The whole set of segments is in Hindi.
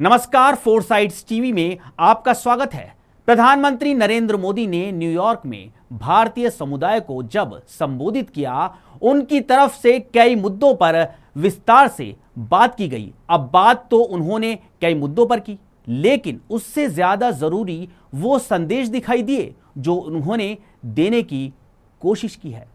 नमस्कार, फोरसाइट्स टीवी में आपका स्वागत है। प्रधानमंत्री नरेंद्र मोदी ने न्यूयॉर्क में भारतीय समुदाय को जब संबोधित किया, उनकी तरफ से कई मुद्दों पर विस्तार से बात की गई। अब बात तो उन्होंने कई मुद्दों पर की, लेकिन उससे ज्यादा जरूरी वो संदेश दिखाई दिए जो उन्होंने देने की कोशिश की है।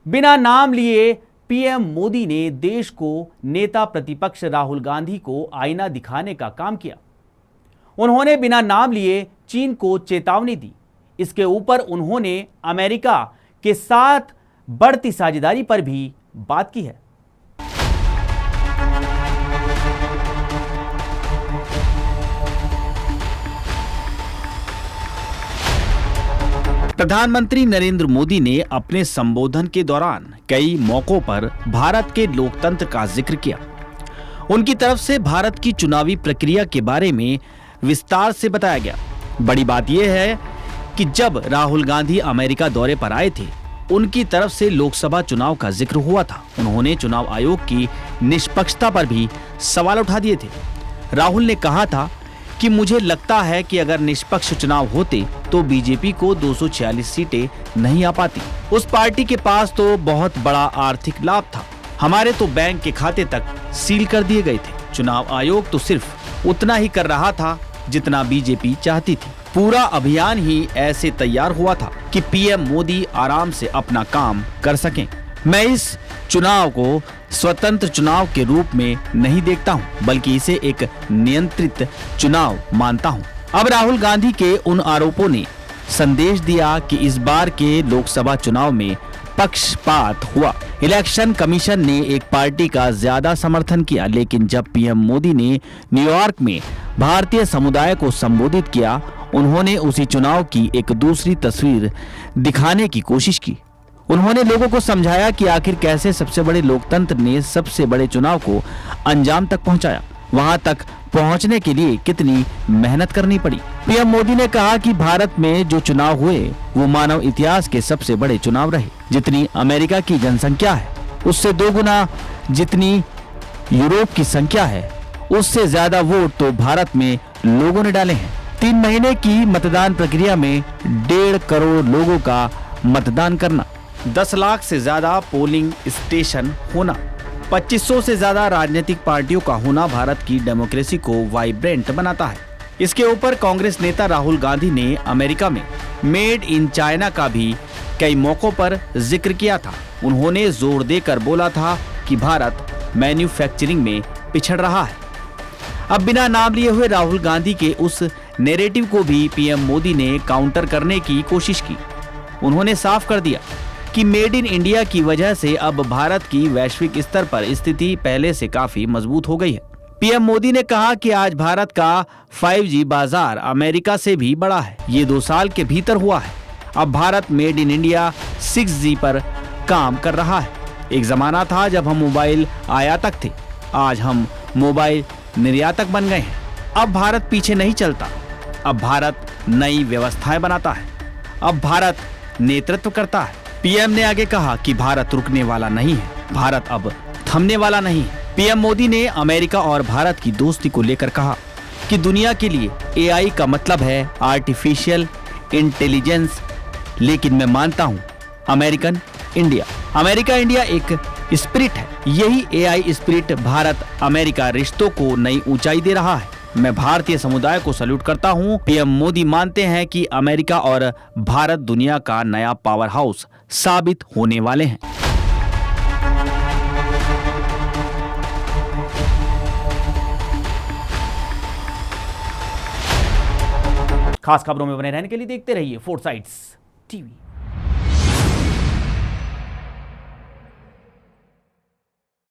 बिना नाम लिए पीएम मोदी ने देश को नेता प्रतिपक्ष राहुल गांधी को आईना दिखाने का काम किया। उन्होंने बिना नाम लिए चीन को चेतावनी दी। इसके ऊपर उन्होंने अमेरिका के साथ बढ़ती साझेदारी पर भी बात की है। प्रधानमंत्री नरेंद्र मोदी ने अपने संबोधन के दौरान कई मौकों पर भारत के लोकतंत्र का जिक्र किया। उनकी तरफ से भारत की चुनावी प्रक्रिया के बारे में विस्तार से बताया गया। बड़ी बात यह है कि जब राहुल गांधी अमेरिका दौरे पर आए थे, उनकी तरफ से लोकसभा चुनाव का जिक्र हुआ था। उन्होंने चुनाव आयोग की निष्पक्षता पर भी सवाल उठा दिए थे। राहुल ने कहा था कि मुझे लगता है कि अगर निष्पक्ष चुनाव होते तो बीजेपी को 246 सीटें नहीं आ पाती। उस पार्टी के पास तो बहुत बड़ा आर्थिक लाभ था। हमारे तो बैंक के खाते तक सील कर दिए गए थे। चुनाव आयोग तो सिर्फ उतना ही कर रहा था जितना बीजेपी चाहती थी। पूरा अभियान ही ऐसे तैयार हुआ था कि पीएम मोदी आराम से अपना काम कर सकें। मैं इस चुनाव को स्वतंत्र चुनाव के रूप में नहीं देखता हूं, बल्कि इसे एक नियंत्रित चुनाव मानता हूं। अब राहुल गांधी के उन आरोपों ने संदेश दिया कि इस बार के लोकसभा चुनाव में पक्षपात हुआ। इलेक्शन कमीशन ने एक पार्टी का ज्यादा समर्थन किया, लेकिन जब पीएम मोदी ने न्यूयॉर्क में भारतीय समुदाय को संबोधित किया, उन्होंने उसी चुनाव की एक दूसरी तस्वीर दिखाने की कोशिश की। उन्होंने लोगों को समझाया कि आखिर कैसे सबसे बड़े लोकतंत्र ने सबसे बड़े चुनाव को अंजाम तक पहुंचाया। वहां तक पहुंचने के लिए कितनी मेहनत करनी पड़ी। पीएम मोदी ने कहा कि भारत में जो चुनाव हुए वो मानव इतिहास के सबसे बड़े चुनाव रहे। जितनी अमेरिका की जनसंख्या है, उससे 2 गुना जितनी यूरोप की संख्या है, उससे ज्यादा वोट तो भारत में लोगों ने डाले हैं। 3 महीने की मतदान प्रक्रिया में 1.5 करोड़ लोगों का मतदान करना, 10 लाख से ज्यादा पोलिंग स्टेशन होना, 2500 से ज्यादा राजनीतिक पार्टियों का होना भारत की डेमोक्रेसी को वाइब्रेंट बनाता है। इसके ऊपर कांग्रेस नेता राहुल गांधी ने अमेरिका में मेड इन चाइना का भी कई मौकों पर जिक्र किया था। उन्होंने जोर देकर बोला था कि भारत मैन्युफैक्चरिंग में पिछड़ रहा है। अब बिना नाम लिए हुए राहुल गांधी के उस नैरेटिव को भी पीएम मोदी ने काउंटर करने की कोशिश की। उन्होंने साफ कर दिया कि मेड इन इंडिया की वजह से अब भारत की वैश्विक स्तर पर स्थिति पहले से काफी मजबूत हो गई है। पीएम मोदी ने कहा कि आज भारत का 5G बाजार अमेरिका से भी बड़ा है। ये 2 साल के भीतर हुआ है। अब Bharat made in India 6G पर काम कर रहा है। एक जमाना था जब हम मोबाइल आयातक थे, आज हम मोबाइल निर्यातक बन गए हैं। अब भारत पीछे नहीं चलता, अब भारत नई व्यवस्थाएं बनाता है, अब भारत नेतृत्व करता है। पीएम ने आगे कहा कि भारत रुकने वाला नहीं है, भारत अब थमने वाला नहीं है। पीएम मोदी ने अमेरिका और भारत की दोस्ती को लेकर कहा कि दुनिया के लिए एआई का मतलब है आर्टिफिशियल इंटेलिजेंस, लेकिन मैं मानता हूं अमेरिका इंडिया एक स्पिरिट है। यही एआई स्पिरिट भारत अमेरिका रिश्तों को नई ऊंचाई दे रहा है। मैं भारतीय समुदाय को सैल्यूट करता हूं। पीएम मोदी मानते हैं कि अमेरिका और भारत दुनिया का नया पावर हाउस साबित होने वाले हैं। खास खबरों में बने रहने के लिए देखते रहिए फोरसाइट्स टीवी।